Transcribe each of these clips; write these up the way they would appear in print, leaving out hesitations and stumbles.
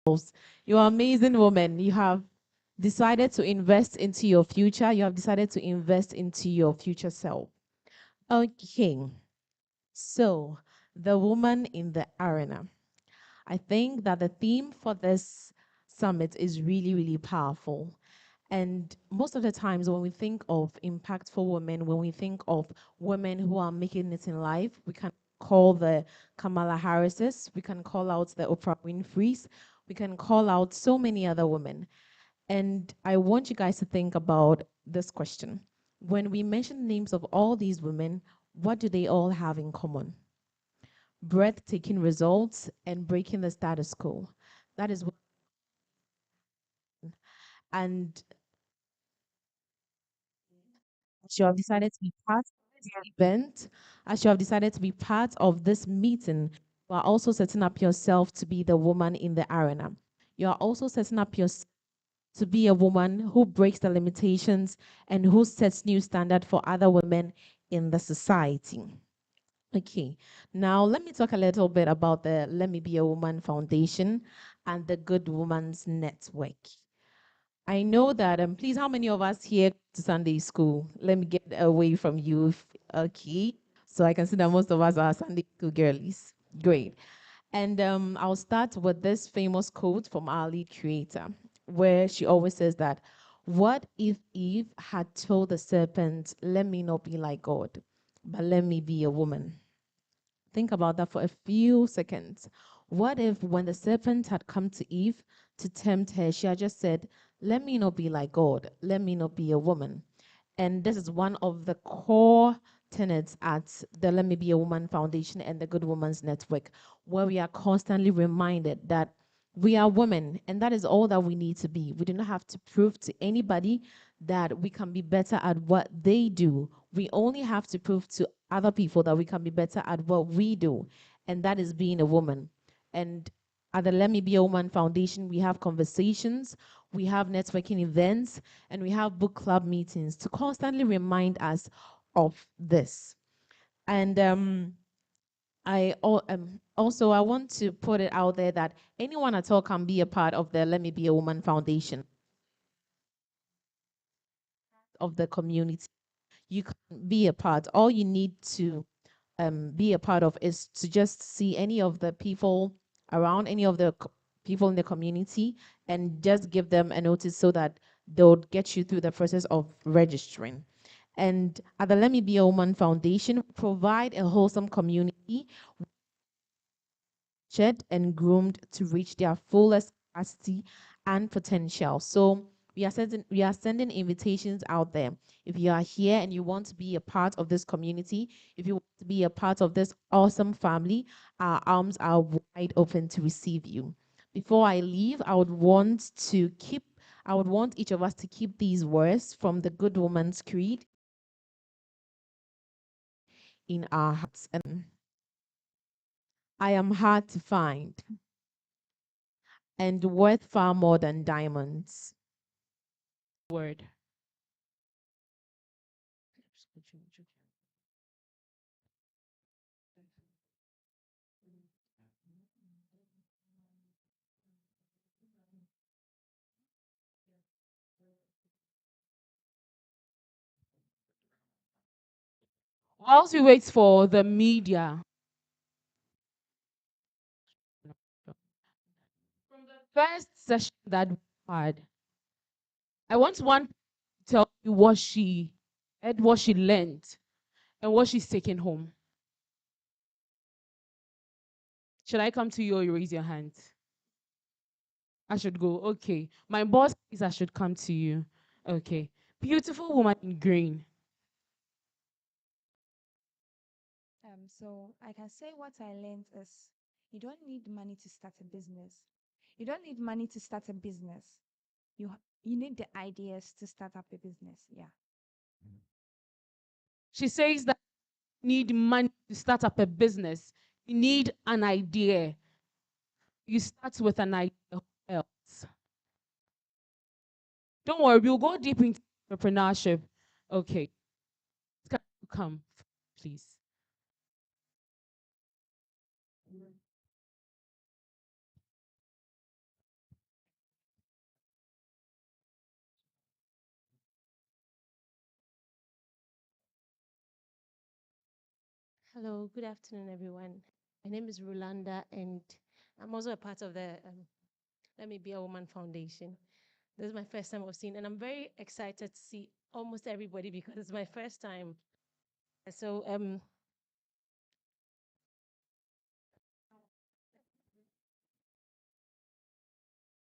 You're an amazing woman. You have decided to invest into your future. You have decided to invest into your future self. Okay. So, the woman in the arena. I think that the theme for this summit is really, really powerful. And most of the times, when we think of impactful women, when we think of women who are making it in life, we can call the Kamala Harrises, we can call out the Oprah Winfreys, we can call out so many other women. And I want you guys to think about this question. When we mention the names of all these women, what do they all have in common? Breathtaking results and breaking the status quo. That is what, and as you have decided to be part of this event, as you have decided to be part of this meeting, you are also setting up yourself to be the woman in the arena. You are also setting up yourself to be a woman who breaks the limitations and who sets new standard for other women in the society. Okay, now let me talk a little bit about the Let Me Be a Woman Foundation and the Good Woman's Network. I know that, please, how many of us here to Sunday school? Let me get away from you. Okay, so I can see that most of us are Sunday school girlies. Great. And I'll start with this famous quote from our lead creator, where she always says that, what if Eve had told the serpent, let me not be like God, but let me be a woman? Think about that for a few seconds. What if, when the serpent had come to Eve to tempt her, she had just said, let me not be like God, let me not be a woman? And this is one of the core tenets at the Let Me Be a Woman Foundation and the Good Woman's Network, where we are constantly reminded that we are women, and that is all that we need to be. We do not have to prove to anybody that we can be better at what they do. We only have to prove to other people that we can be better at what we do, and that is being a woman. And at the Let Me Be a Woman Foundation, we have conversations, we have networking events, and we have book club meetings to constantly remind us of this. And also I want to put it out there that anyone at all can be a part of the Let Me Be a Woman Foundation of the community. You can be a part. All you need to be a part of is to just see any of the people around, any of the people in the community, and just give them a notice so that they'll get you through the process of registering. And at the Let Me Be a Woman Foundation, provide a wholesome community, nurtured and groomed to reach their fullest capacity and potential. So we are sending invitations out there. If you are here and you want to be a part of this community, if you want to be a part of this awesome family, our arms are wide open to receive you. Before I leave, I would want each of us to keep these words from the Good Woman's Creed in our hearts. And I am hard to find and worth far more than diamonds. Word. Whilst we wait for the media, from the first session that we had, I want one to tell you what she had, what she learned, and what she's taken home. Should I come to you or you raise your hand? I should go. Okay. My boss says I should come to you. Okay. Beautiful woman in green. So I can say what I learned is you don't need money to start a business. You don't need money to start a business. You need the ideas to start up a business. Yeah. She says that you need money to start up a business. You need an idea. You start with an idea. Who else? Don't worry, we'll go deep into entrepreneurship. Okay. Can you come, please? Hello, good afternoon, everyone. My name is Rolanda, and I'm also a part of the Let Me Be a Woman Foundation. This is my first time I've seen, and I'm very excited to see almost everybody because it's my first time. So,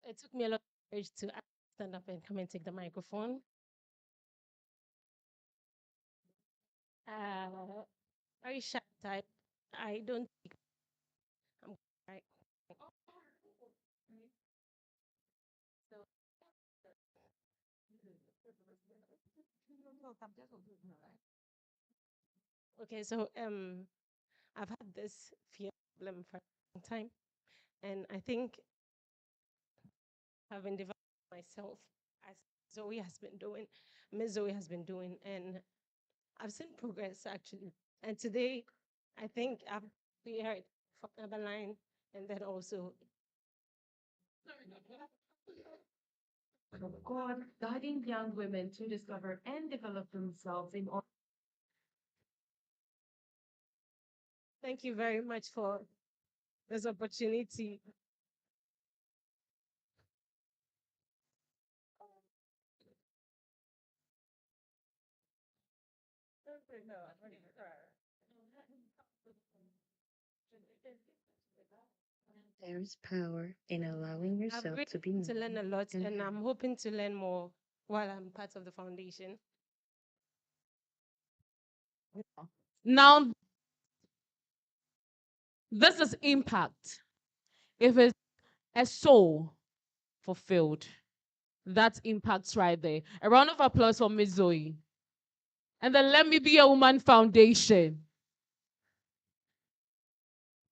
it took me a lot of courage to stand up and come and take the microphone. Uh, Very shy type. I don't think I'm right. So, okay, so I've had this fear problem for a long time, and I think I've been developing myself as Zoe has been doing, Miss Zoe has been doing, and I've seen progress actually. And today, I think I've cleared from another line, and then also. Of God, guiding young women to discover and develop themselves in order. Thank you very much for this opportunity. There's power in allowing I've yourself really to be to learn known a lot, and and I'm heard. hoping to learn more while I'm part of the foundation. Now, this is impact. If it's a soul fulfilled, that's impact right there. A round of applause for Miss Zoe. And then Let Me Be a Woman Foundation.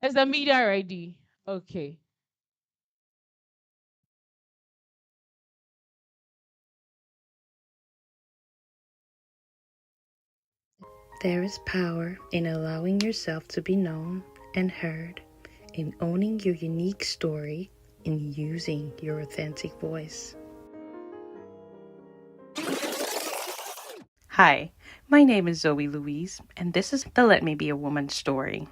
Is the media ready? Okay. There is power in allowing yourself to be known and heard, in owning your unique story, in using your authentic voice. Hi, my name is Zoe Louise, and this is the Let Me Be a Woman story.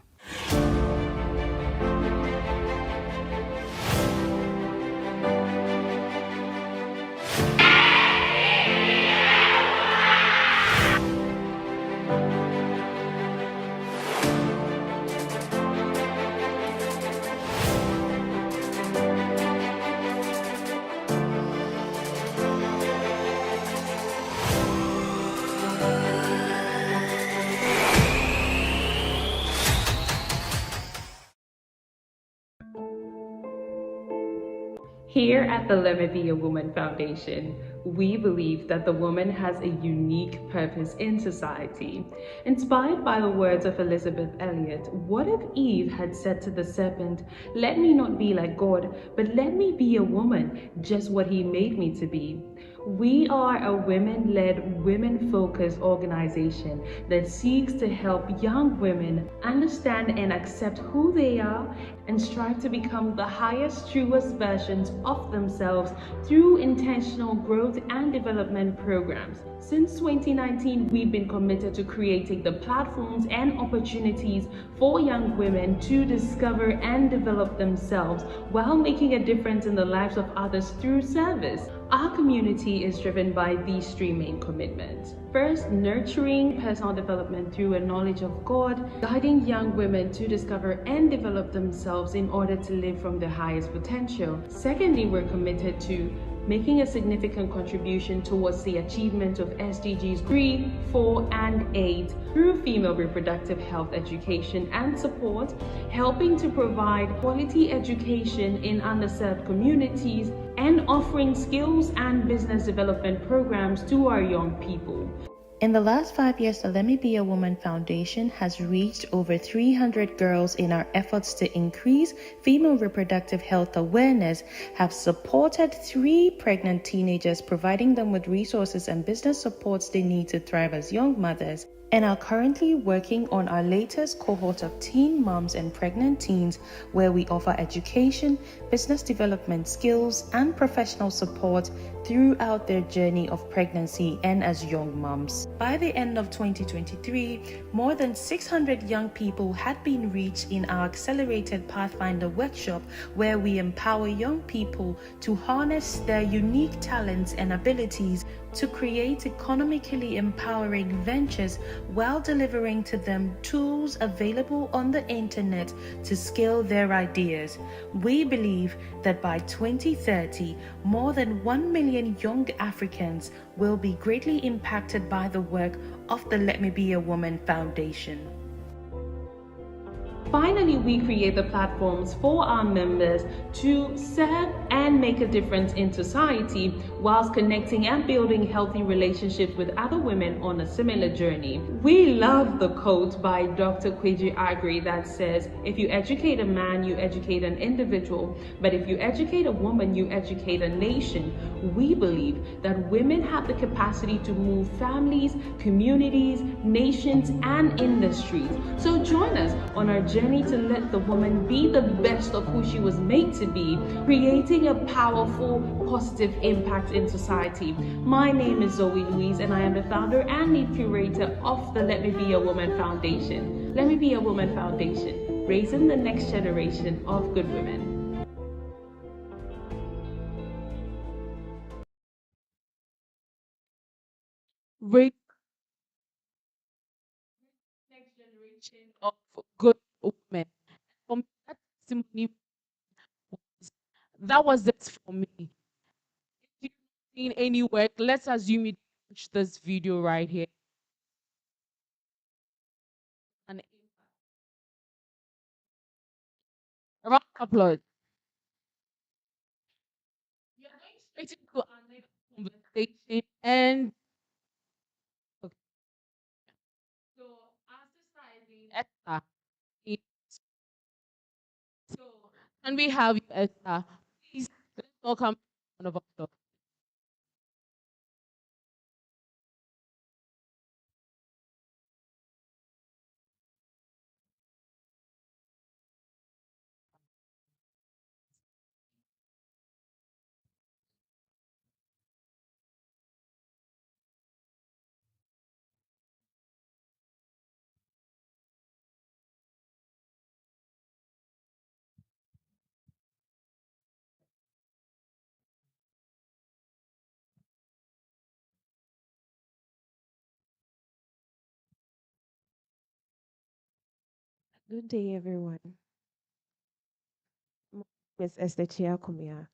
Here at the Let Me Be a Woman Foundation, we believe that the woman has a unique purpose in society. Inspired by the words of Elizabeth Elliot, what if Eve had said to the serpent, "Let me not be like God, but let me be a woman, just what he made me to be"? We are a women led, women focused organization that seeks to help young women understand and accept who they are and strive to become the highest, truest versions of themselves through intentional growth and development programs. Since 2019, we've been committed to creating the platforms and opportunities for young women to discover and develop themselves while making a difference in the lives of others through service. Our community is driven by these three main commitments. First, nurturing personal development through a knowledge of God, guiding young women to discover and develop themselves in order to live from their highest potential. Secondly, we're committed to making a significant contribution towards the achievement of SDGs 3, 4, and 8 through female reproductive health education and support, helping to provide quality education in underserved communities, and offering skills and business development programs to our young people. In the last 5 years, the Let Me Be a Woman Foundation has reached over 300 girls in our efforts to increase female reproductive health awareness, have supported 3 pregnant teenagers, providing them with resources and business supports they need to thrive as young mothers, and are currently working on our latest cohort of teen moms and pregnant teens, where we offer education, business development skills, and professional support throughout their journey of pregnancy and as young moms. By the end of 2023, more than 600 young people had been reached in our accelerated Pathfinder workshop, where we empower young people to harness their unique talents and abilities to create economically empowering ventures while delivering to them tools available on the internet to scale their ideas. We believe that by 2030, more than 1 million young Africans will be greatly impacted by the work of the Let Me Be a Woman Foundation. Finally, we create the platforms for our members to serve and make a difference in society whilst connecting and building healthy relationships with other women on a similar journey. We love the quote by Dr. Kweji Agri that says, if you educate a man, you educate an individual, but if you educate a woman, you educate a nation. We believe that women have the capacity to move families, communities, nations, and industries. So join us on our journey to let the woman be the best of who she was made to be, creating a powerful, positive impact in society. My name is Zoe Louise, and I am the founder and lead curator of the Let Me Be a Woman Foundation. Let Me Be a Woman Foundation, raising the next generation of good women. Raise next generation of good women. For me, that testimony that was it for me. If you've seen any work, let's assume you watch this video right here. And a round of applause. We are going straight into our next conversation. And okay, so our sister is in Esther. So can we have you, Esther? Please let's welcome one of us. Good day, everyone. My name is Esther Chiakumia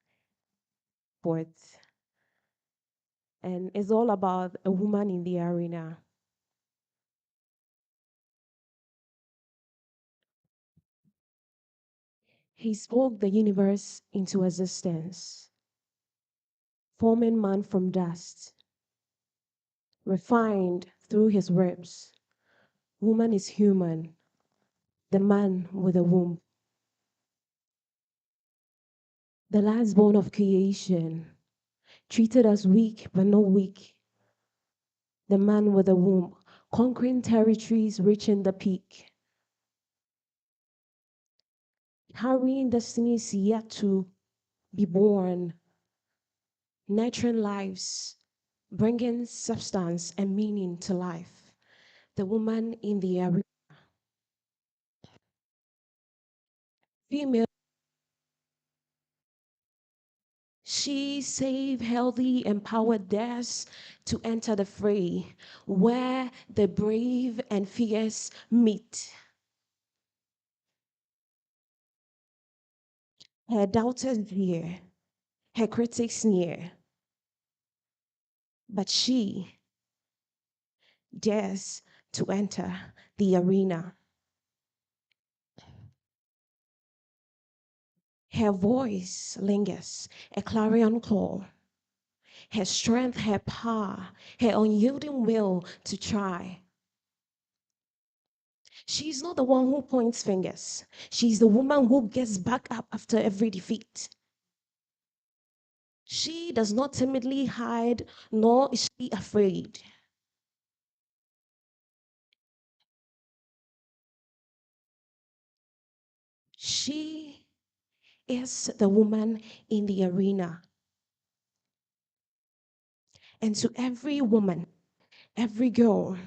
Poet, and it's all about a woman in the arena. He spoke the universe into existence, forming man from dust, refined through his ribs. Woman is human, the man with a womb. The last bone of creation, treated as weak but not weak. The man with a womb, conquering territories, reaching the peak. Carrying destinies yet to be born, nurturing lives, bringing substance and meaning to life. The woman in the arena. Female, she saved healthy, empowered dares to enter the fray where the brave and fierce meet. Her doubters veer, her critics sneer, but she dares to enter the arena. Her voice lingers, a clarion call. Her strength, her power, her unyielding will to try. She's not the one who points fingers. She's the woman who gets back up after every defeat. She does not timidly hide, nor is she afraid. She is the woman in the arena. And to every woman, every girl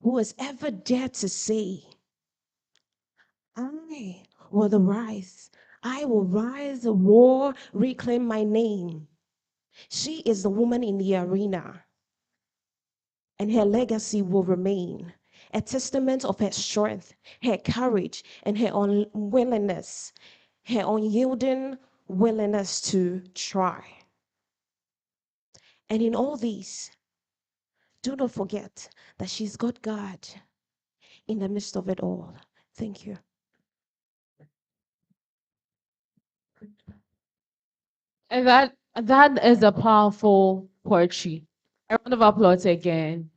who has ever dared to say, I will rise, I will rise, roar, reclaim my name. She is the woman in the arena, and her legacy will remain a testament of her strength, her courage, and her unwillingness, her unyielding willingness to try. And in all these, do not forget that she's got God in the midst of it all. Thank you. And that is a powerful poetry. A round of applause again.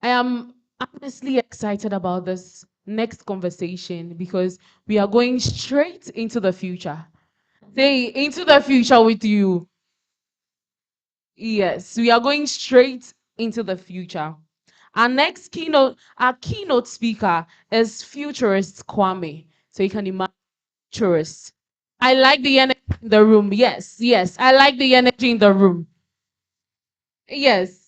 I am honestly excited about this next conversation because we are going straight into the future. Say into the future with you. Yes, we are going straight into the future. Our keynote speaker is futurist Kwame. So you can imagine futurist. I like the energy in the room. Yes, yes. I like the energy in the room. Yes.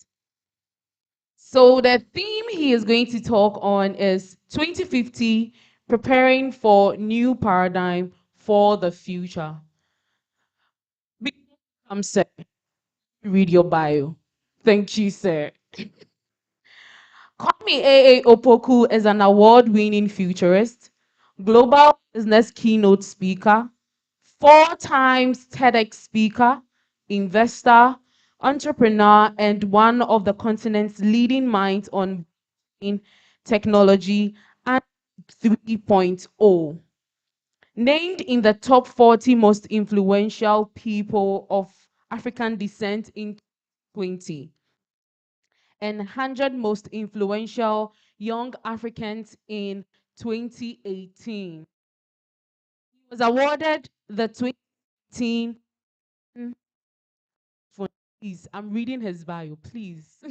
So the theme he is going to talk on is 2050, preparing for new paradigm for the future. I'm sir. Read your bio. Thank you, sir. Kwame A.A. Opoku is an award-winning futurist, global business keynote speaker, 4 times TEDx speaker, investor, entrepreneur, and one of the continent's leading minds on technology and 3.0. Named in the top 40 most influential people of African descent in 20 and 100 most influential young Africans in 2018. He was awarded the 2018. Please, I'm reading his bio, please.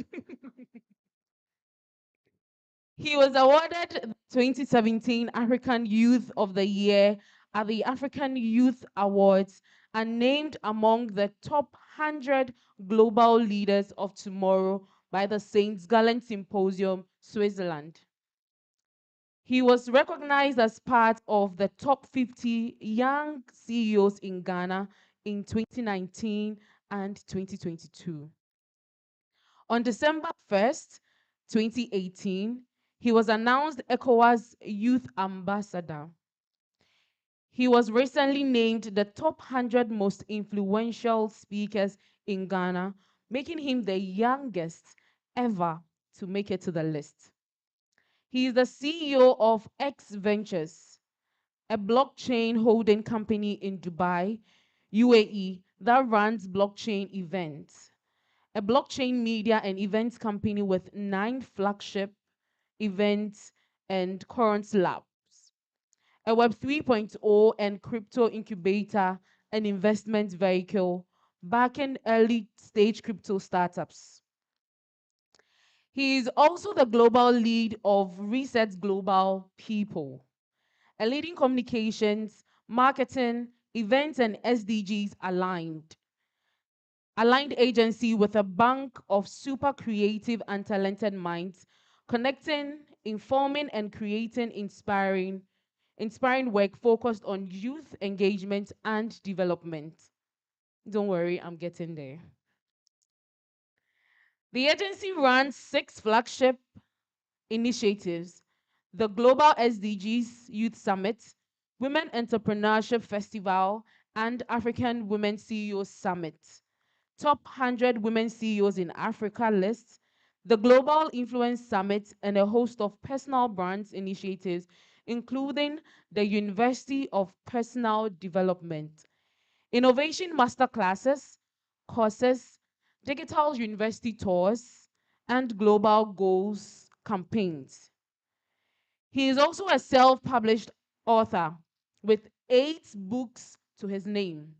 He was awarded the 2017 African Youth of the Year at the African Youth Awards and named among the top 100 global leaders of tomorrow by the St. Gallen Symposium, Switzerland. He was recognized as part of the top 50 young CEOs in Ghana in 2019 and 2022. On December 1st, 2018, he was announced ECOWAS Youth Ambassador. He was recently named the top 100 most influential speakers in Ghana, making him the youngest ever to make it to the list. He is the CEO of X Ventures, a blockchain holding company in Dubai, UAE, that runs blockchain events. A blockchain media and events company with 9 flagship events and current labs. A Web 3.0 and crypto incubator and investment vehicle backing early stage crypto startups. He is also the global lead of Reset Global People, a leading communications, marketing, events, and SDGs aligned agency with a bank of super creative and talented minds, connecting, informing, and creating inspiring work focused on youth engagement and development. Don't worry, I'm getting there. The agency runs 6 flagship initiatives: the Global SDGs Youth Summit, Women Entrepreneurship Festival, and African Women CEOs Summit, Top 100 Women CEOs in Africa list, the Global Influence Summit, and a host of personal brands initiatives, including the University of Personal Development, innovation masterclasses, courses, digital university tours, and global goals campaigns. He is also a self-published author with 8 books to his name.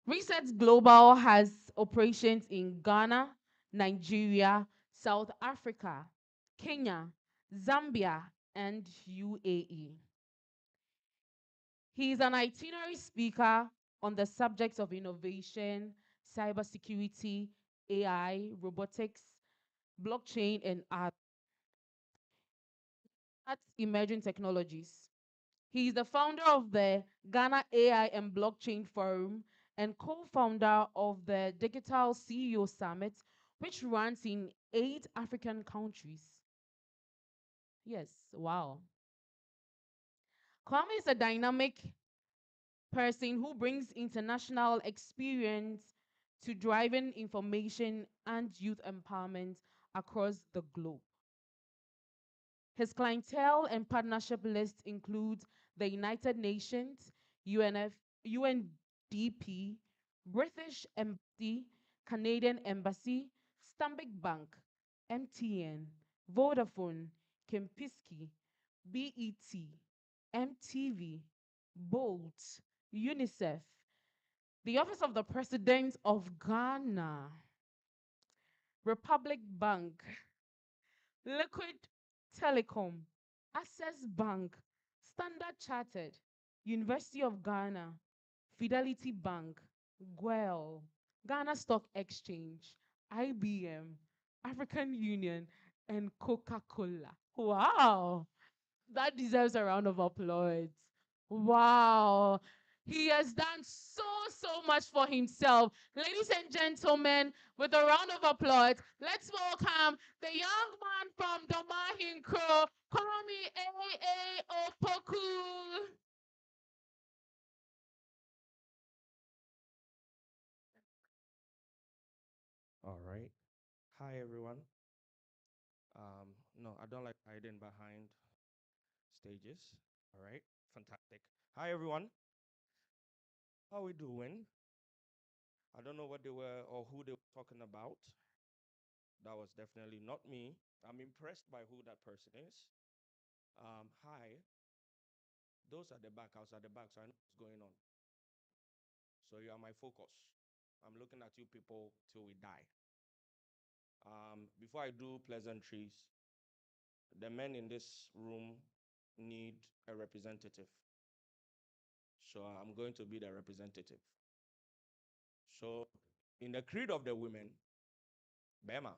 Reset Global has operations in Ghana, Nigeria, South Africa, Kenya, Zambia, and UAE. He is an itinerary speaker on the subjects of innovation, cybersecurity, AI, robotics, blockchain, and art emerging technologies. He is the founder of the Ghana AI and Blockchain Forum and co-founder of the Digital CEO Summit, which runs in 8 African countries. Yes, wow. Kwame is a dynamic person who brings international experience to driving information and youth empowerment across the globe. His clientele and partnership list includes the United Nations, UNDP, British Embassy, Canadian Embassy, Stanbic Bank, MTN, Vodafone, Kempinski, BET, MTV, Bolt, UNICEF, the Office of the President of Ghana, Republic Bank, Liquid Telecom, Access Bank, Standard Chartered, University of Ghana, Fidelity Bank, Guel, Ghana Stock Exchange, IBM, African Union, and Coca-Cola. Wow, that deserves a round of applause. Wow. He has done so much for himself. Ladies and gentlemen, with a round of applause, let's welcome the young man from Domahin Crow, Kwame A.A. Opoku. All right. Hi, everyone. No, I don't like hiding behind stages. All right. Fantastic. Hi, everyone. How we doing? I don't know what they were or who they were talking about. That was definitely not me. I'm impressed by who that person is. Hi. Those at the back, I was at the back, so I know what's going on. So you are my focus. I'm looking at you people till we die. Before I do pleasantries, the men in this room need a representative. So I'm going to be the representative. So in the creed of the women, Bema,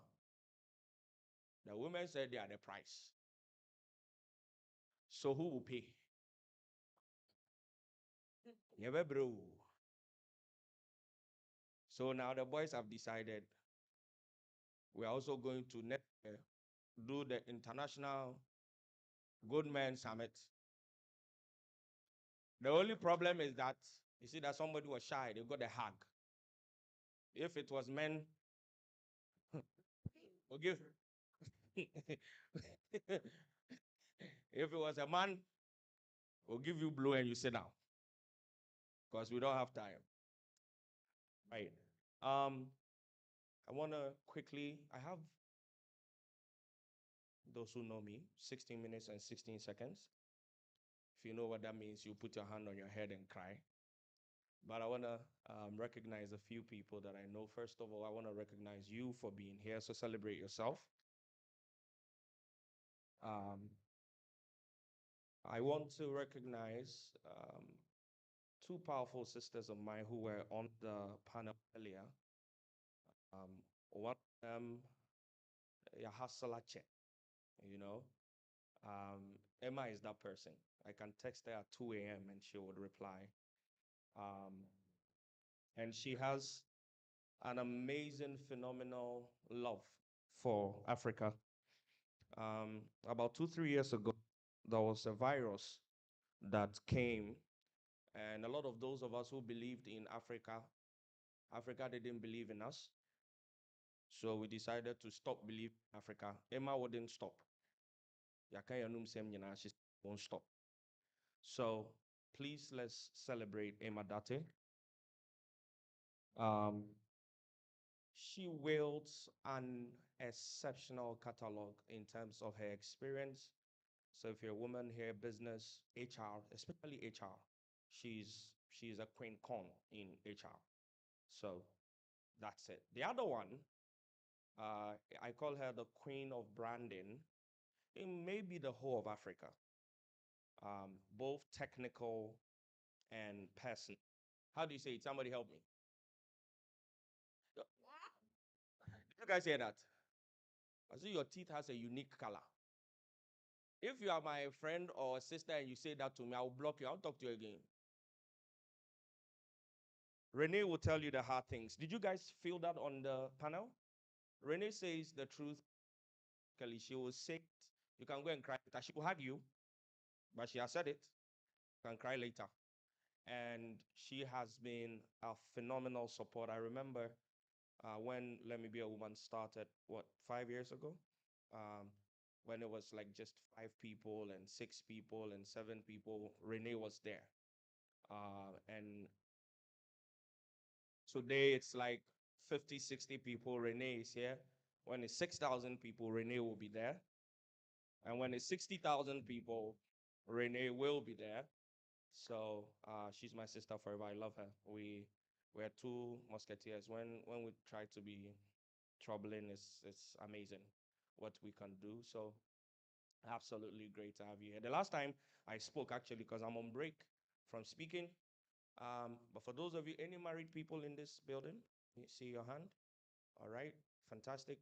the women said they are the price. So who will pay? Never bro. So now the boys have decided we are also going to do the International Good Men Summit. The only problem is that you see that somebody was shy, they got a hug. If it was men, forgive. If it was a man, we'll give you blow and you sit down. Because we don't have time. Right. I want to quickly, I have those who know me, 16 minutes and 16 seconds. If you know what that means, you put your hand on your head and cry. But I want to recognize a few people that I know. First of all, I want to recognize you for being here, so celebrate yourself. I want to recognize two powerful sisters of mine who were on the panel earlier. One of them, Yahasalache, you know. Emma is that person. I can text her at 2 a.m. and she would reply. And she has an amazing, phenomenal love for Africa. About 2, 3 years ago, there was a virus that came, and a lot of those of us who believed in Africa, Africa didn't believe in us. So we decided to stop believing in Africa. Emma wouldn't stop. She won't stop. So please let's celebrate Emma Date. She wields an exceptional catalog in terms of her experience. So if you're a woman here, business, HR, especially HR, she's a queen con in HR. So that's it. The other one, I call her the queen of branding. it may be the whole of Africa, both technical and personal. How do you say it? Somebody help me. Did you guys hear that? I see your teeth has a unique color. If you are my friend or sister and you say that to me, I will block you. I'll talk to you again. Renee will tell you the hard things. Did you guys feel that on the panel? Renee says the truth. Kelly, she will say it. You can go and cry later. She will hug you, but she has said it. You can cry later. And she has been a phenomenal support. I remember when Let Me Be a Woman started, what, 5 years ago? Um, when it was like just 5 people and 6 people and 7 people, Renee was there. And today it's like 50, 60 people, Renee is here. When it's 6,000 people, Renee will be there. And when it's 60,000 people, Renee will be there. So she's my sister forever. I love her. We're two musketeers. When we try to be troubling, it's amazing what we can do. So absolutely great to have you here. The last time I spoke, actually, because I'm on break from speaking. But for those of you, any married people in this building, you see your hand? All right, fantastic.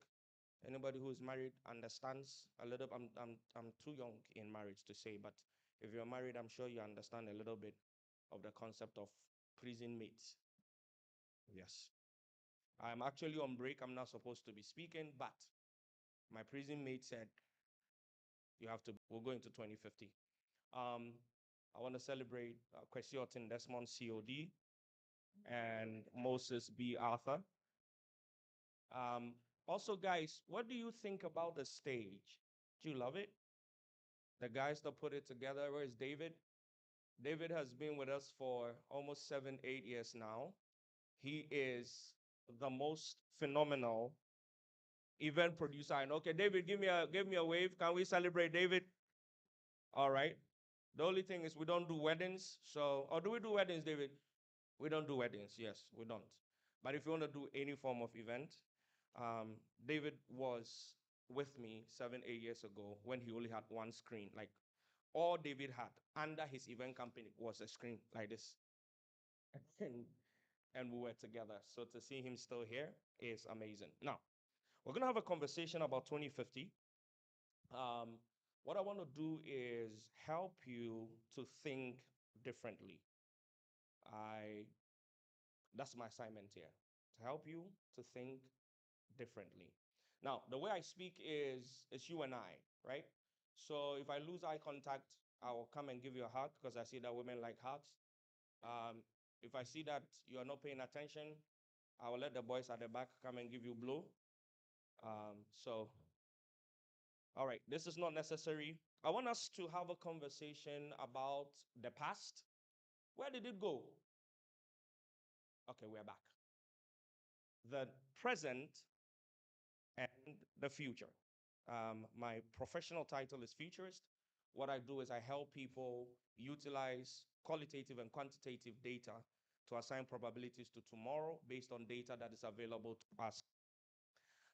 Anybody who is married understands a little. I'm too young in marriage to say, but if you're married, I'm sure you understand a little bit of the concept of prison mates. Yes. I'm actually on break. I'm not supposed to be speaking, but my prison mate said, you have to, we'll go into 2050. I want to celebrate Kwesi Otin Desmond COD and Moses B. Arthur. Um, Also, guys, what do you think about the stage? Do you love it? The guys that put it together, where is David? David has been with us for almost 7, 8 years now. He is the most phenomenal event producer. And okay, David, give me a wave. Can we celebrate David? All right. The only thing is we don't do weddings. So, or do we do weddings, David? We don't do weddings. Yes, we don't. But if you want to do any form of event, David was with me 7, 8 years ago when he only had one screen. Like all David had under his event company was a screen like this. And, and we were together. So to see him still here is amazing. Now, we're going to have a conversation about 2050. Um, what I want to do is help you to think differently. That's my assignment here, to help you to think differently. Now, the way I speak is it's you and I, right? So if I lose eye contact, I will come and give you a hug because I see that women like hugs. If I see that you are not paying attention, I will let the boys at the back come and give you blow. So, all right, this is not necessary. I want us to have a conversation about the past. Where did it go? Okay, we're back. The present and the future. My professional title is futurist. What I do is I help people utilize qualitative and quantitative data to assign probabilities to tomorrow based on data that is available to us.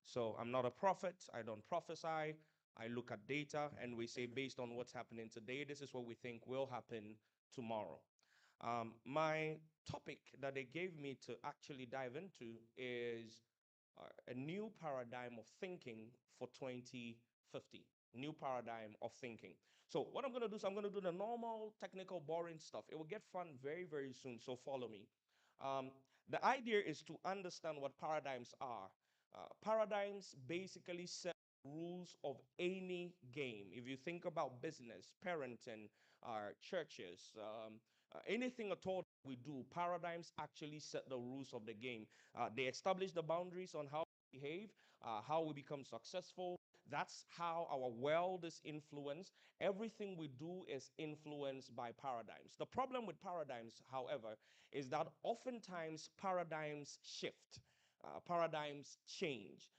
So I'm not a prophet. I don't prophesy. I look at data and we say, based on what's happening today, this is what we think will happen tomorrow. My topic that they gave me to actually dive into is a new paradigm of thinking for 2050. New paradigm of thinking. So what I'm going to do is I'm going to do the normal, technical, boring stuff. It will get fun very, very soon, so follow me. The idea is to understand what paradigms are. Paradigms basically set rules of any game. If you think about business, parenting, churches, anything at all we do, paradigms actually set the rules of the game. They establish the boundaries on how we behave, how we become successful. That's how our world is influenced. Everything we do is influenced by paradigms. The problem with paradigms, however, is that oftentimes paradigms shift, paradigms change.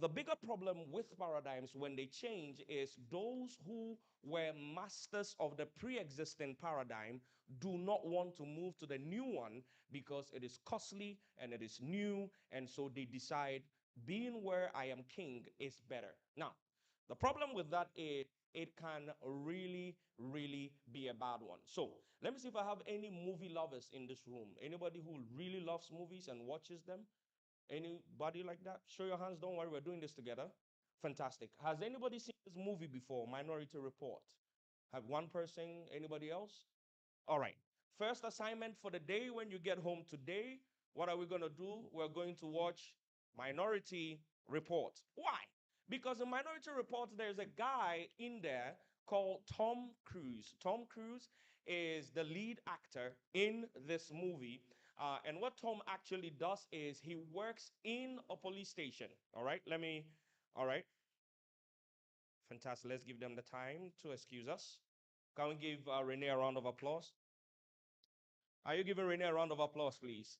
The bigger problem with paradigms when they change is those who were masters of the pre existing paradigm do not want to move to the new one because it is costly and it is new. And so they decide being where I am king is better. Now, the problem with that is it can really, really be a bad one. So let me see if I have any movie lovers in this room. Anybody who really loves movies and watches them? Anybody like that? Show your hands. Don't worry, we're doing this together. Fantastic. Has anybody seen this movie before? Minority Report. Have one person? Anybody else? All right. First assignment for the day when you get home today, what are we going to do? We're going to watch Minority Report. Why? Because in Minority Report, there's a guy in there called Tom Cruise. Tom Cruise is the lead actor in this movie. And what Tom actually does is he works in a police station. All right. All right. Fantastic. Let's give them the time to excuse us. Can we give Renee a round of applause? Are you giving Renee a round of applause, please?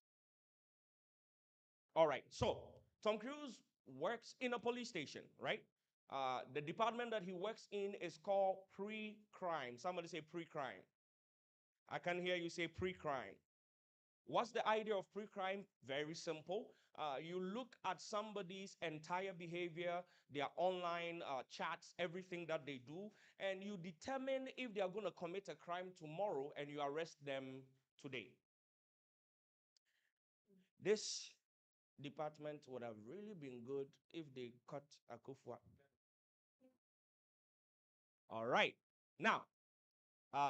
All right. So Tom Cruise works in a police station, right? The department that he works in is called pre-crime. Somebody say pre-crime. I can hear you say pre-crime. What's the idea of pre-crime? Very simple. You look at somebody's entire behavior, their online chats, everything that they do, and you determine if they are going to commit a crime tomorrow, and you arrest them today. This department would have really been good if they cut Akufo. All right. Now,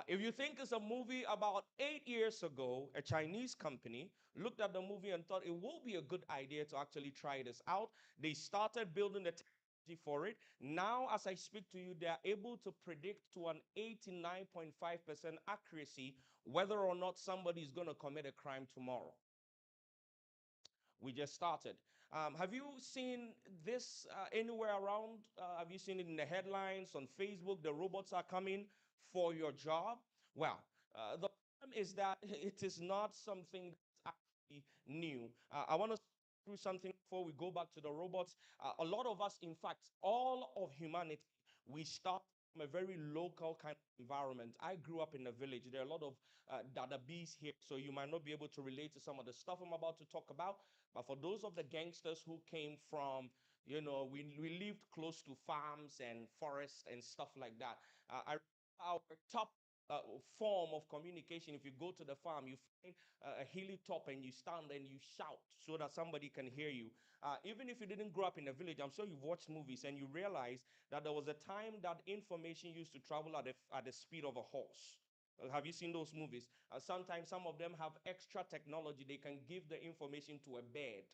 if you think it's a movie about 8 years ago, a Chinese company looked at the movie and thought it will be a good idea to actually try this out. They started building the technology for it. Now, as I speak to you, they are able to predict to an 89.5% accuracy whether or not somebody is going to commit a crime tomorrow. We just started. Have you seen this anywhere around? Have you seen it in the headlines on Facebook? The robots are coming for your job. Well, the problem is that it is not something that's actually new. I want to through something before we go back to the robots. A lot of us, in fact, all of humanity, we start from a very local kind of environment. I grew up in a village. There are a lot of dada bees here, so you might not be able to relate to some of the stuff I'm about to talk about. But for those of the gangsters who came from, we lived close to farms and forests and stuff like that. Our top form of communication, if you go to the farm, you find a hilly top and you stand and you shout so that somebody can hear you. Even if you didn't grow up in a village, I'm sure you've watched movies and you realize that there was a time that information used to travel at the speed of a horse. Have you seen those movies? Sometimes some of them have extra technology. They can give the information to a bird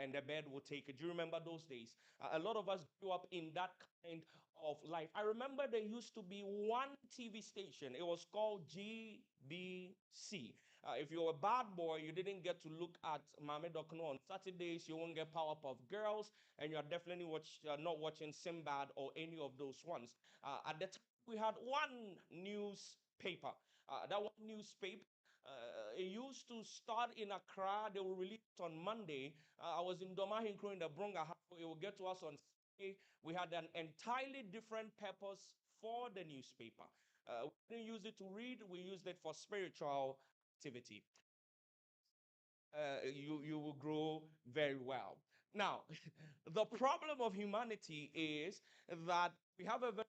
and the bird will take it. Do you remember those days? A lot of us grew up in that kind of life. I remember there used to be one TV station. It was called GBC. If you were a bad boy, you didn't get to look at Mame Dokno on Saturdays. You won't get Powerpuff Girls, and you're definitely not watching Sinbad or any of those ones. At the time, we had one newspaper. That one newspaper, it used to start in Accra. They will release it on Monday. I was in Domahinkro in the Bronga. It will get to us on Sunday. We had an entirely different purpose for the newspaper. We didn't use it to read. We used it for spiritual activity. You will grow very well. Now, the problem of humanity is that we have a very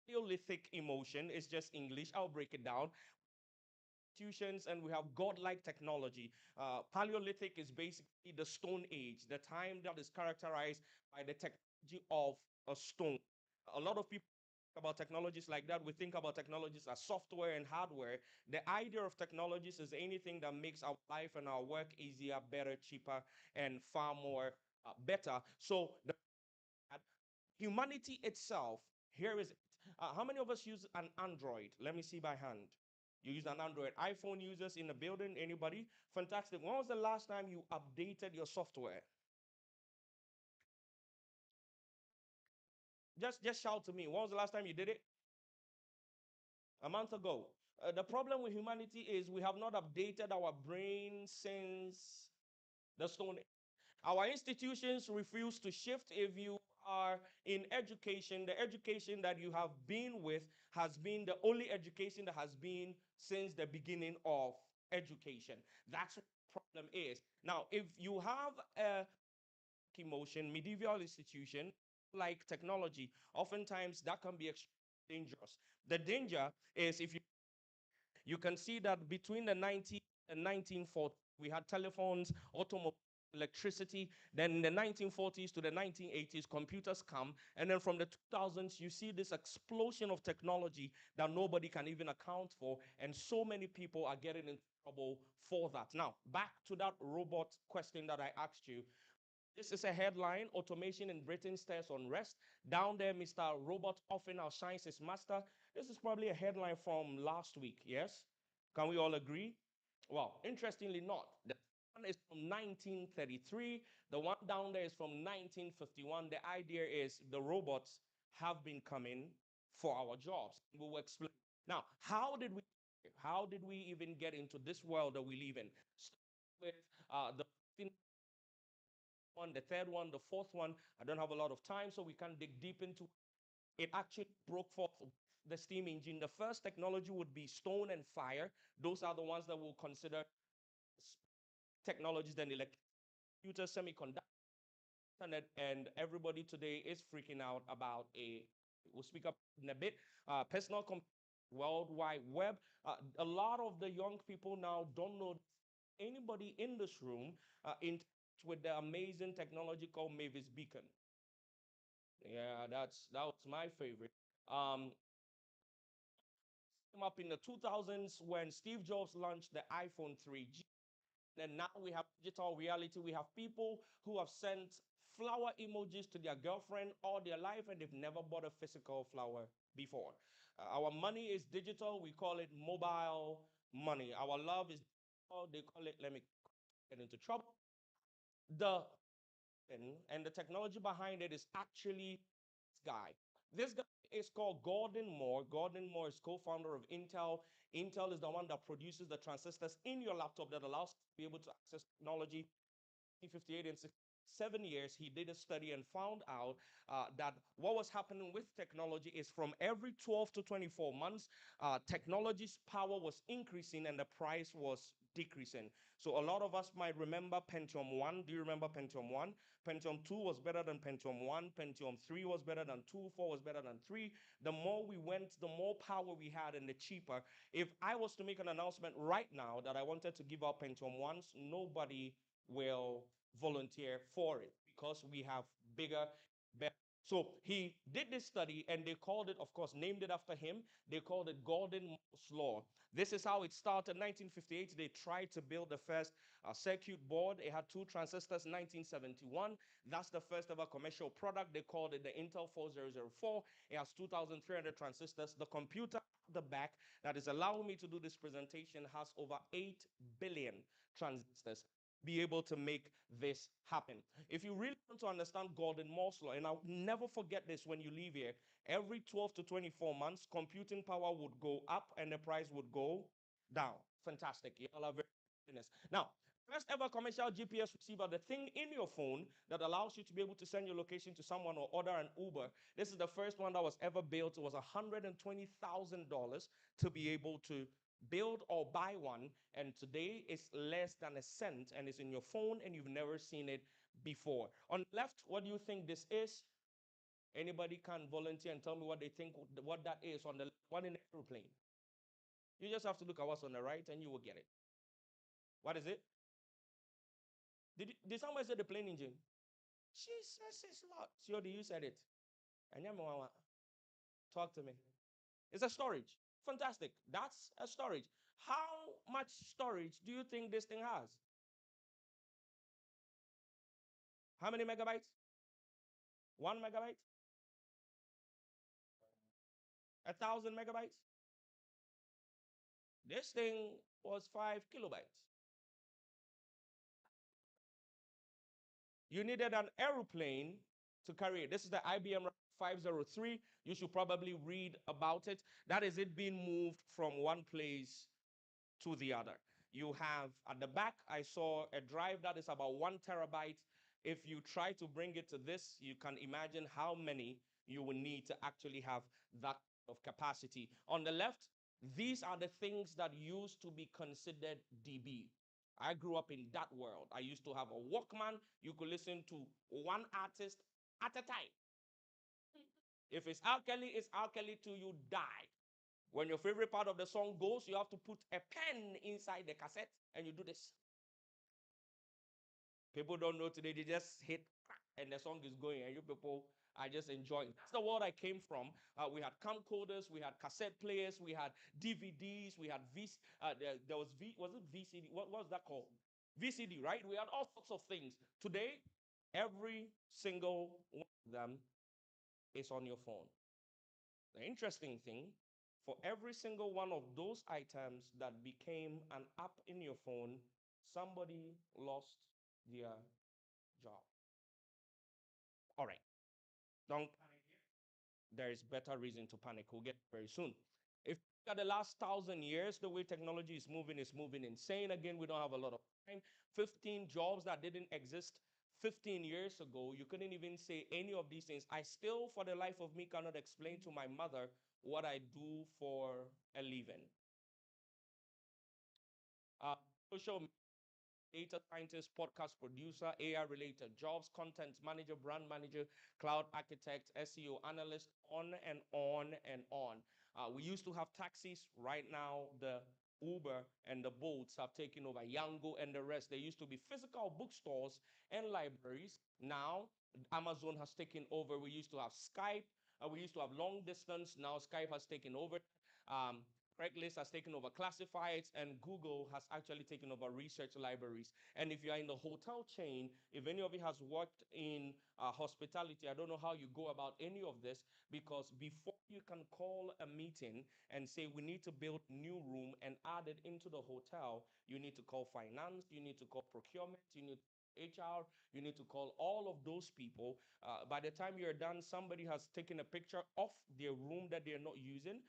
Paleolithic emotion. It's just English. I'll break it down. Institutions and we have godlike technology. Paleolithic is basically the Stone Age, the time that is characterized by the technology of a stone. A lot of people think about technologies like that. We think about technologies as software and hardware. The idea of technologies is anything that makes our life and our work easier, better, cheaper, and far more better. So the humanity itself, here is it. How many of us use an Android? Let me see by hand. You use an Android. iPhone users in the building? Anybody? Fantastic. When was the last time you updated your software? Just shout to me. When was the last time you did it? A month ago. The problem with humanity is we have not updated our brain since the Stone Age. Our institutions refuse to shift. If you are in education, the education that you have been with has been the only education that has been since the beginning of education. That's what the problem is. Now, if you have a emotion, medieval institution like technology, oftentimes that can be extremely dangerous. The danger is if you can see that between the 19 and 1940s, we had telephones, automobile, electricity. Then in the 1940s to the 1980s, computers come. And then from the 2000s, you see this explosion of technology that nobody can even account for. And so many people are getting in trouble for that. Now, back to that robot question that I asked you. This is a headline: Automation in Britain stares unrest. Down there, Mr. Robot often outshines his master. This is probably a headline from last week, yes? Can we all agree? Well, interestingly not. The one is from 1933. The one down there is from 1951. The idea is the robots have been coming for our jobs. We will explain. Now, how did we even get into this world that we live in? Start with the one, the third one, the fourth one. I don't have a lot of time, so we can't dig deep into it. It actually broke forth the steam engine. The first technology would be stone and fire. Those are the ones that we'll consider technologies, then electric computer, semiconductor, and everybody today is freaking out about we'll speak up in a bit, personal World Wide Web. A lot of the young people now don't know anybody in this room in touch with the amazing technology called Mavis Beacon. Yeah, that was my favorite. Um, Came up in the 2000s when Steve Jobs launched the iPhone 3G. And now we have digital reality. We have people who have sent flower emojis to their girlfriend all their life, and they've never bought a physical flower before. Our money is digital. We call it mobile money. Our love is digital. They call it, let me get into trouble. The and the technology behind it is actually this guy. This guy is called Gordon Moore. Gordon Moore is co-founder of Intel. Intel is the one that produces the transistors in your laptop that allows you to be able to access technology. 1958 and 7 years, he did a study and found out that what was happening with technology is from every 12 to 24 months, technology's power was increasing and the price was decreasing. So a lot of us might remember Pentium 1. Do you remember Pentium 1? Pentium 2 was better than Pentium 1. Pentium 3 was better than 2. 4 was better than 3. The more we went, the more power we had and the cheaper. If I was to make an announcement right now that I wanted to give out Pentium 1s, nobody will volunteer for it because we have bigger, better. So he did this study and they called it, of course, named it after him. They called it Gordon Moore's Law. This is how it started. 1958, they tried to build the first circuit board. It had two transistors. 1971, that's the first ever commercial product. They called it the Intel 4004. It has 2,300 transistors. The computer at the back that is allowing me to do this presentation has over 8 billion transistors. Be able to make this happen. If you really want to understand Gordon Moore's law, and I'll never forget this when you leave here, every 12 to 24 months, computing power would go up and the price would go down. Fantastic. Y'all are very honest. Now, first ever commercial GPS receiver, the thing in your phone that allows you to be able to send your location to someone or order an Uber. This is the first one that was ever built. It was $120,000 to be able to build or buy one, and today it's less than a cent and it's in your phone and you've never seen it before. On the left, what do you think this is? Anybody can volunteer and tell me what they think what that is on the one in the airplane. You just have to look at what's on the right and you will get it. What is it? Did somebody say the plane engine? Jesus is Lord. Siodi, you said it. And talk to me. It's a storage. Fantastic. That's a storage. How much storage do you think this thing has? How many megabytes? 1 megabyte? 1,000 megabytes? This thing was 5 kilobytes. You needed an aeroplane to carry it. This is the IBM 503. You should probably read about it. That is it being moved from one place to the other. You have at the back, I saw a drive that is about 1 terabyte. If you try to bring it to this, you can imagine how many you will need to actually have that of capacity. On the left, these are the things that used to be considered DB. I grew up in that world. I used to have a Walkman. You could listen to one artist at a time. If it's R. Kelly, it's R. Kelly till you die. When your favorite part of the song goes, you have to put a pen inside the cassette and you do this. People don't know today, they just hit crack and the song is going, and you people are just enjoying. That's the world I came from. We had camcorders, we had cassette players, we had DVDs, we had there was was it VCD? What was that called? VCD, right? We had all sorts of things. Today, every single one of them is on your phone. The interesting thing, for every single one of those items that became an app in your phone, somebody lost their job. All right, don't panic yet. There is better reason to panic. We'll get very soon. If you look at the last 1,000 years, the way technology is moving insane. Again, we don't have a lot of time. 15 jobs that didn't exist 15 years ago, you couldn't even say any of these things. I still, for the life of me, cannot explain to my mother what I do for a living. Uh, social data scientist, podcast producer, AI related jobs, content manager, brand manager, cloud architect, SEO analyst, on and on and on. We used to have taxis. Right now, the Uber and the Bolts have taken over, Yango and the rest. There used to be physical bookstores and libraries. Now, Amazon has taken over. We used to have Skype. We used to have long distance. Now, Skype has taken over. Um, Craigslist has taken over classifieds, and Google has actually taken over research libraries. And if you are in the hotel chain, if any of you has worked in hospitality, I don't know how you go about any of this, because before you can call a meeting and say we need to build new room and add it into the hotel, you need to call finance, you need to call procurement, you need HR, you need to call all of those people. By the time you're done, somebody has taken a picture of their room that they're not using.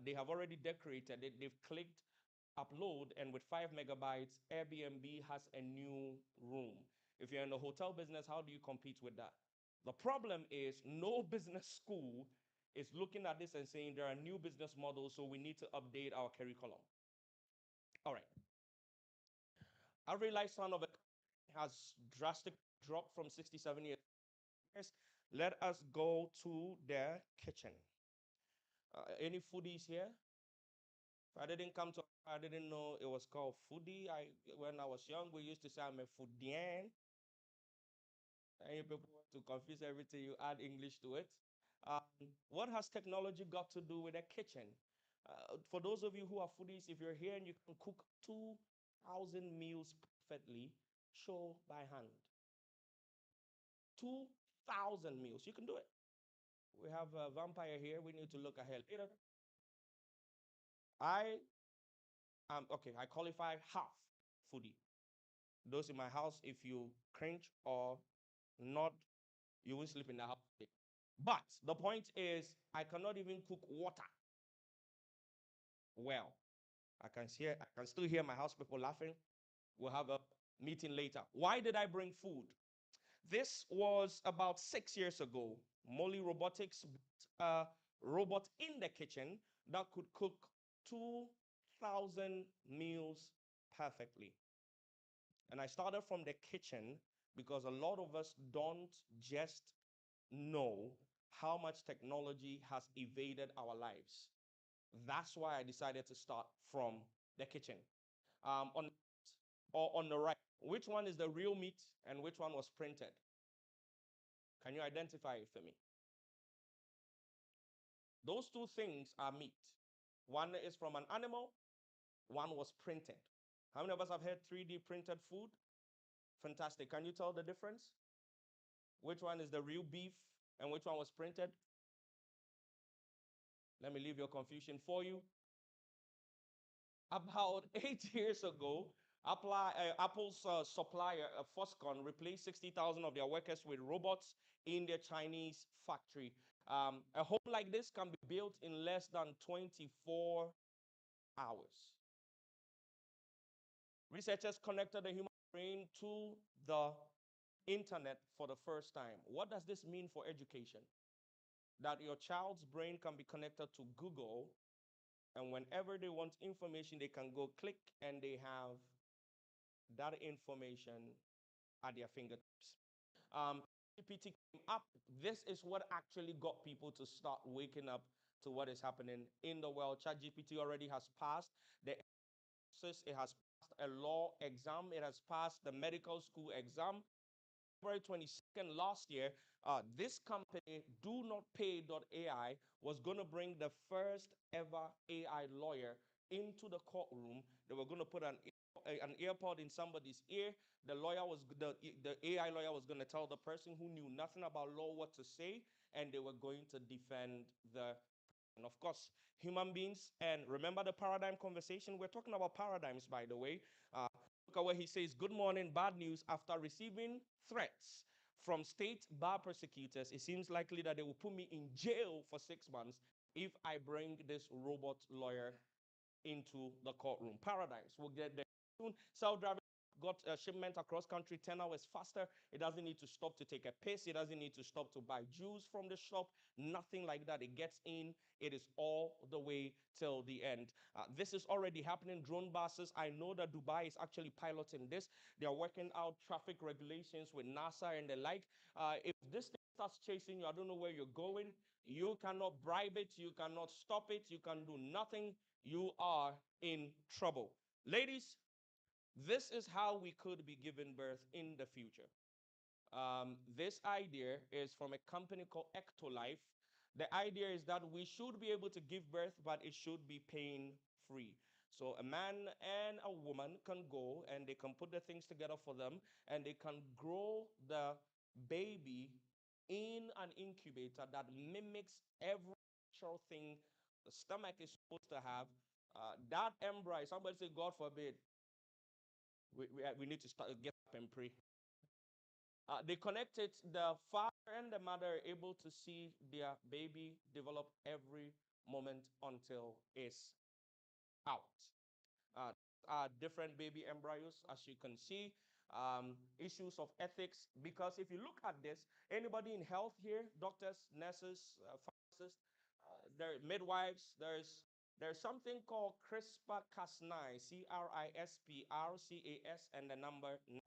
They have already decorated it. They've clicked upload, and with 5 MB, Airbnb has a new room. If you're in the hotel business, how do you compete with that? The problem is no business school is looking at this and saying there are new business models, so we need to update our curriculum. All right. Average lifespan of a has drastically dropped from 67 years. Let us go to the kitchen. Any foodies here? I didn't come to, I didn't know it was called foodie. When I was young, we used to say I'm a foodian. And you people want to confuse everything, you add English to it. What has technology got to do with a kitchen? For those of you who are foodies, if you're here and you can cook 2,000 meals perfectly, show by hand. 2,000 meals, you can do it. We have a vampire here. We need to look ahead later. I okay, I qualify half foodie. Those in my house, if you cringe or not, you will sleep in the house. But the point is, I cannot even cook water well. I can still hear my house people laughing. We'll have a meeting later. Why did I bring food? This was about 6 years ago. Molly Robotics built a robot in the kitchen that could cook 2,000 meals perfectly. And I started from the kitchen because a lot of us don't just know how much technology has evaded our lives. That's why I decided to start from the kitchen. On or on the right, which one is the real meat and which one was printed? Can you identify it for me? Those two things are meat. One is from an animal, one was printed. How many of us have had 3D printed food? Fantastic. Can you tell the difference? Which one is the real beef and which one was printed? Let me leave your confusion for you. About 8 years ago, Apple's supplier, Foxconn, replaced 60,000 of their workers with robots in their Chinese factory. A home like this can be built in less than 24 hours. Researchers connected the human brain to the internet for the first time. What does this mean for education? That your child's brain can be connected to Google, and whenever they want information, they can go click and they have that information at their fingertips. GPT came up, this is what actually got people to start waking up to what is happening in the world. ChatGPT already has passed the it has passed a law exam, it has passed the medical school exam. February 22nd last year, this company, Do Not Pay.ai, was going to bring the first ever AI lawyer into the courtroom. They were going to put an earpod in somebody's ear. The AI lawyer was going to tell the person who knew nothing about law what to say, and they were going to defend the. And of course, human beings. And remember the paradigm conversation? We're talking about paradigms, by the way. Look at what he says. Good morning, bad news. After receiving threats from state bar prosecutors, it seems likely that they will put me in jail for 6 months if I bring this robot lawyer into the courtroom. Paradigms. We'll get there soon. Self-driving got a shipment across country 10 hours faster. It doesn't need to stop to take a piss. It doesn't need to stop to buy juice from the shop. Nothing like that. It gets in. It is all the way till the end. This is already happening. Drone buses. I know that Dubai is actually piloting this. They are working out traffic regulations with NASA and the like. If this thing starts chasing you, I don't know where you're going. You cannot bribe it. You cannot stop it. You can do nothing. You are in trouble. Ladies, this is how we could be given birth in the future. This idea is from a company called Ectolife. The idea is that we should be able to give birth, but it should be pain free. So a man and a woman can go and they can put the things together for them and they can grow the baby in an incubator that mimics every natural thing the stomach is supposed to have. That embryo, somebody say, God forbid, we need to start get up and pray. They connected, the father and the mother are able to see their baby develop every moment until it's out. Different baby embryos, as you can see. Issues of ethics, because if you look at this, anybody in health here, doctors, nurses, pharmacists, there midwives, there's something called CRISPR-Cas9, CRISPR-CAS, and the number 9.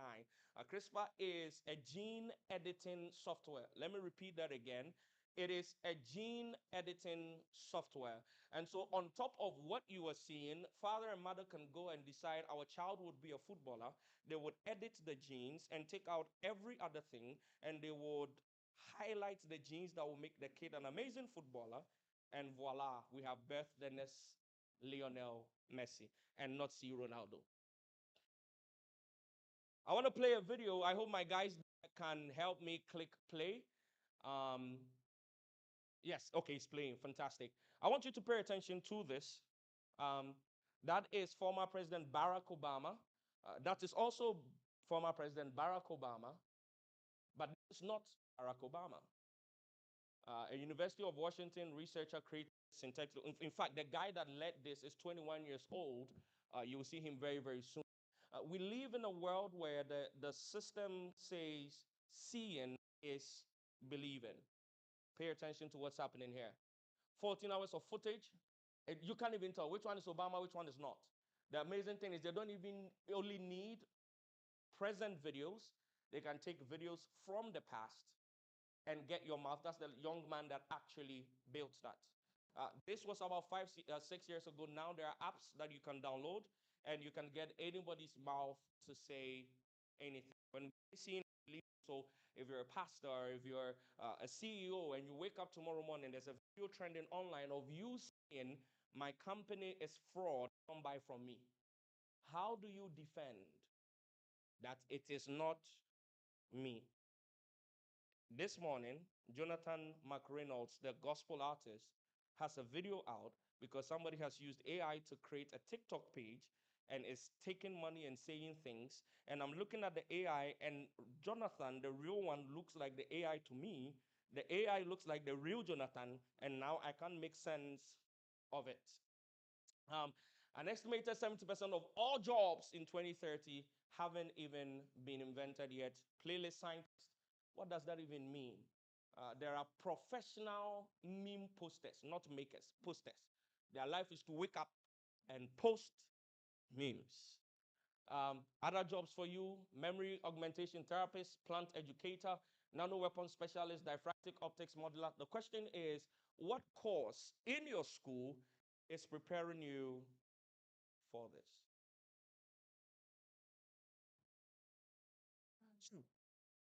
CRISPR is a gene editing software. Let me repeat that again. It is a gene editing software. And so on top of what you are seeing, father and mother can go and decide our child would be a footballer. They would edit the genes and take out every other thing, and they would highlight the genes that will make the kid an amazing footballer. And voila, we have birthed the next Lionel Messi and not see Ronaldo. I want to play a video. I hope my guys can help me click play. Um, yes, okay, it's playing. Fantastic. I want you to pay attention to this. That is former President Barack Obama. That is also former President Barack Obama, but it's not Barack Obama. A University of Washington researcher created synthetic. In fact, the guy that led this is 21 years old. You will see him very, very soon. We live in a world where the system says seeing is believing. Pay attention to what's happening here. 14 hours of footage. You can't even tell which one is Obama, which one is not. The amazing thing is they don't even only need present videos. They can take videos from the past and get your mouth. That's the young man that actually built that. This was about 6 years ago. Now there are apps that you can download and you can get anybody's mouth to say anything. When we see, so if you're a pastor, if you're a CEO, and you wake up tomorrow morning, there's a video trending online of you saying, "My company is fraud. Don't buy from me." How do you defend that it is not me? This morning, Jonathan McReynolds, the gospel artist, has a video out because somebody has used AI to create a TikTok page and is taking money and saying things. And I'm looking at the AI, and Jonathan, the real one, looks like the AI to me. The AI looks like the real Jonathan, and now I can't make sense of it. An estimated 70% of all jobs in 2030 haven't even been invented yet. Playlist scientists, what does that even mean? There are professional meme posters, not makers, posters. Their life is to wake up and post memes. Other jobs for you: memory augmentation therapist, plant educator, nano weapon specialist, diffractive optics modeler. The question is, what course in your school is preparing you for this?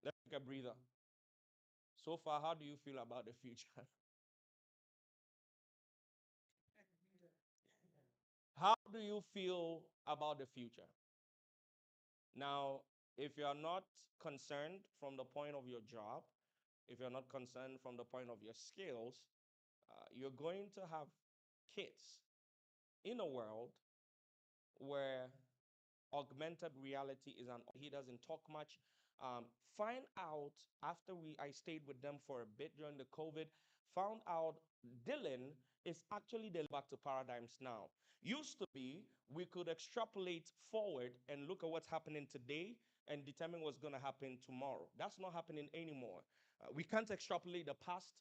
Let's take a breather. So far, how do you feel about the future? How do you feel about the future? Now, if you are not concerned from the point of your job, if you're not concerned from the point of your skills, you're going to have kids in a world where augmented reality is an he doesn't talk much. Find out after I stayed with them for a bit during the COVID, found out Dylan is actually the back to paradigms now. Used to be we could extrapolate forward and look at what's happening today and determine what's going to happen tomorrow. That's not happening anymore. We can't extrapolate the past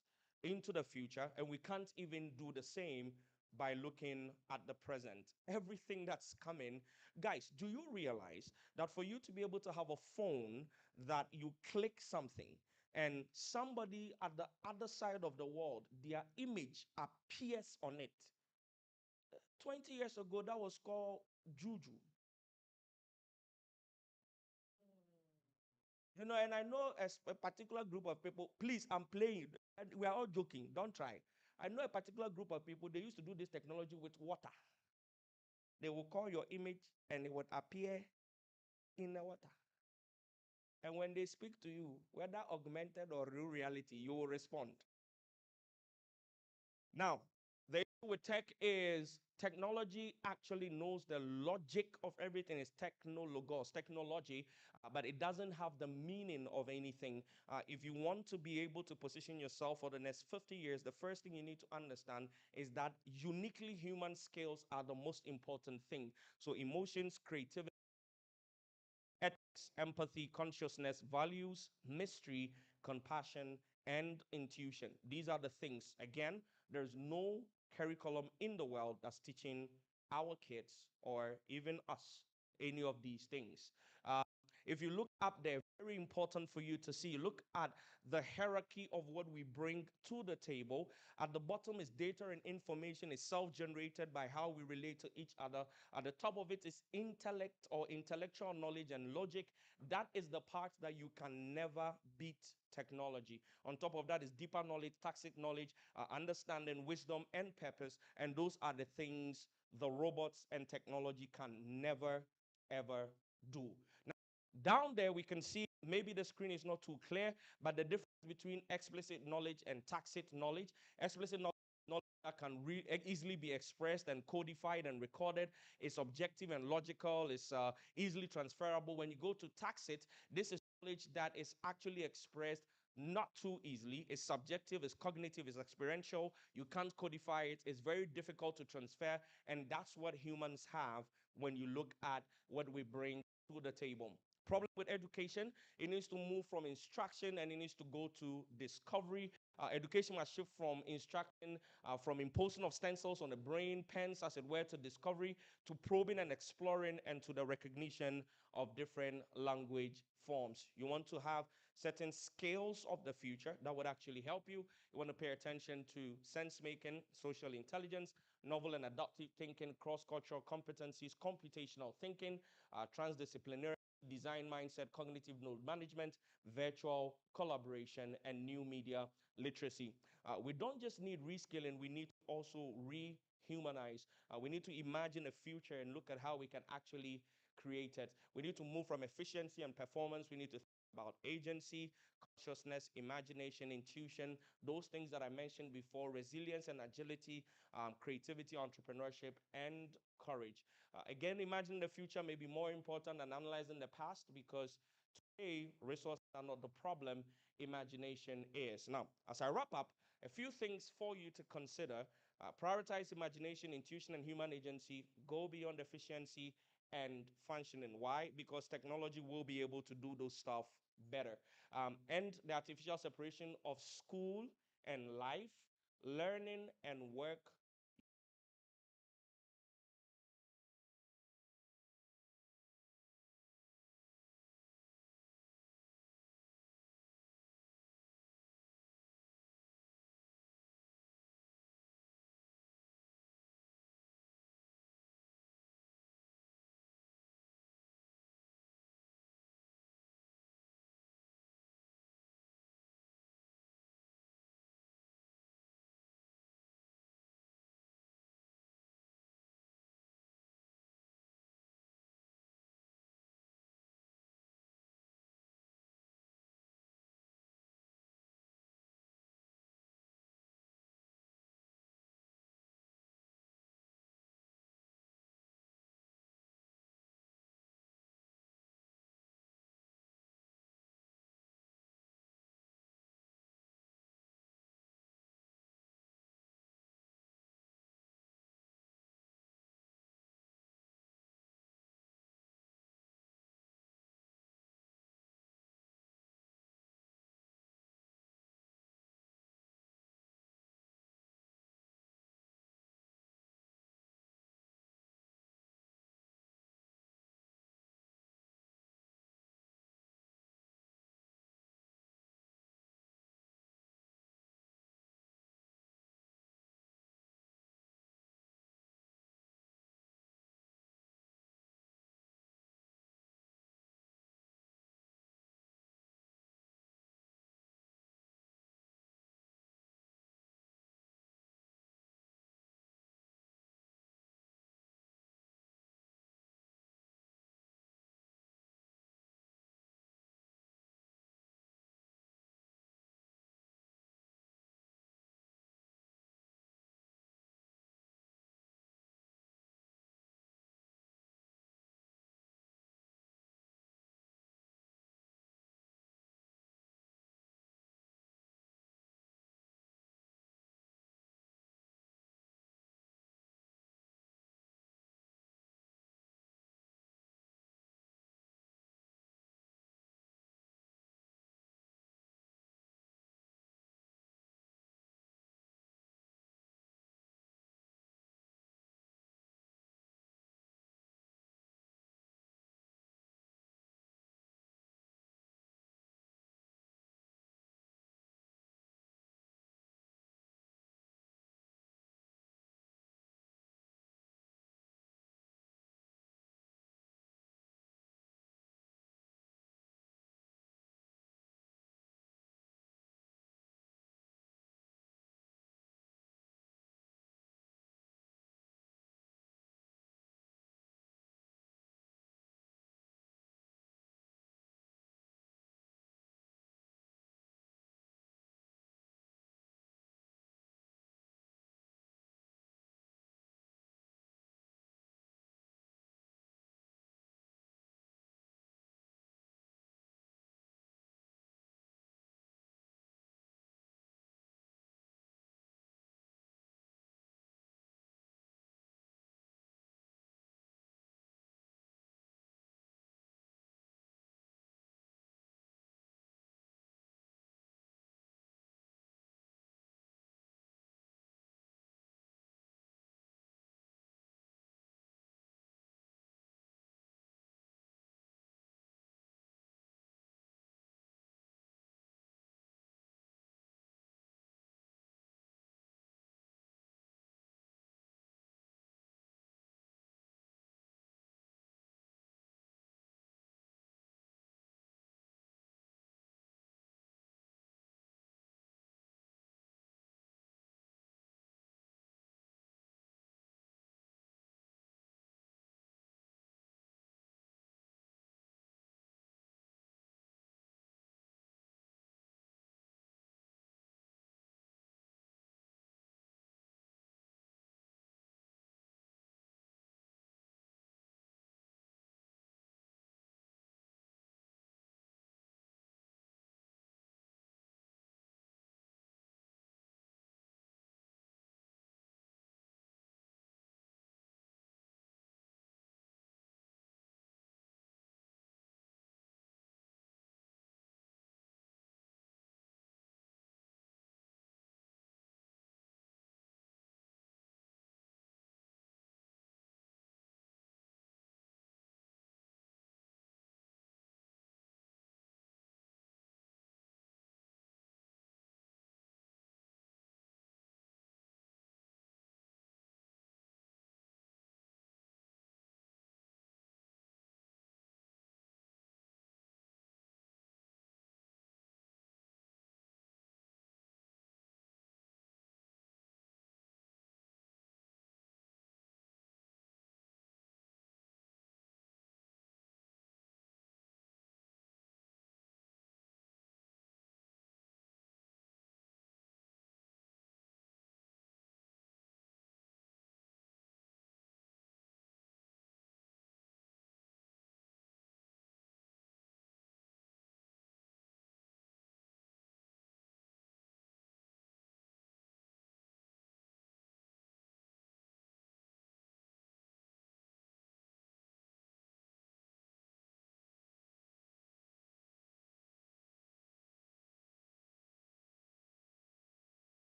into the future, and we can't even do the same by looking at the present. Everything that's coming. Guys, do you realize that for you to be able to have a phone that you click something and somebody at the other side of the world, their image appears on it? 20 years ago, that was called juju. And I know a particular group of people, please, I'm playing, and we are all joking, don't try. I know a particular group of people, they used to do this technology with water. They will call your image and it would appear in the water. And when they speak to you, whether augmented or real reality, you will respond. Now, the issue with tech is technology actually knows the logic of everything is technologos, technology, but it doesn't have the meaning of anything. If you want to be able to position yourself for the next 50 years, the first thing you need to understand is that uniquely human skills are the most important thing. So emotions, creativity, ethics, empathy, consciousness, values, mystery, compassion, and intuition. These are the things. Again, there's no curriculum in the world that's teaching our kids or even us any of these things. Uh, if you look up there, very important for you to see, look at the hierarchy of what we bring to the table. At the bottom is data and information is self-generated by how we relate to each other. At the top of it is intellect or intellectual knowledge and logic. That is the part that you can never beat technology. On top of that is deeper knowledge, tacit knowledge, understanding, wisdom, and purpose. And those are the things the robots and technology can never, ever do. Now, down there, we can see maybe the screen is not too clear, but the difference between explicit knowledge and tacit knowledge. Explicit knowledge that can easily be expressed and codified and recorded. It's objective and logical. It's easily transferable. When you go to tacit, this is knowledge that is actually expressed not too easily. It's subjective, it's cognitive, it's experiential. You can't codify it. It's very difficult to transfer. And that's what humans have when you look at what we bring to the table. Problem with education, it needs to move from instruction and it needs to go to discovery. Education must shift from instruction, from imposing of stencils on the brain, pens as it were, to discovery, to probing and exploring, and to the recognition of different language forms. You want to have certain scales of the future that would actually help you. You want to pay attention to sense making, social intelligence, novel and adaptive thinking, cross-cultural competencies, computational thinking, transdisciplinary design mindset, cognitive node management, virtual collaboration, and new media literacy. We don't just need reskilling, we need to also rehumanize. We need to imagine a future and look at how we can actually create it. We need to move from efficiency and performance. We need to think about agency, consciousness, imagination, intuition, those things that I mentioned before, resilience and agility, creativity, entrepreneurship, and courage. Again, imagining the future may be more important than analyzing the past because today resources are not the problem, imagination is. Now, as I wrap up, a few things for you to consider. Prioritize imagination, intuition, and human agency. Go beyond efficiency and functioning. Why? Because technology will be able to do those stuff better. And the artificial separation of school and life, learning and work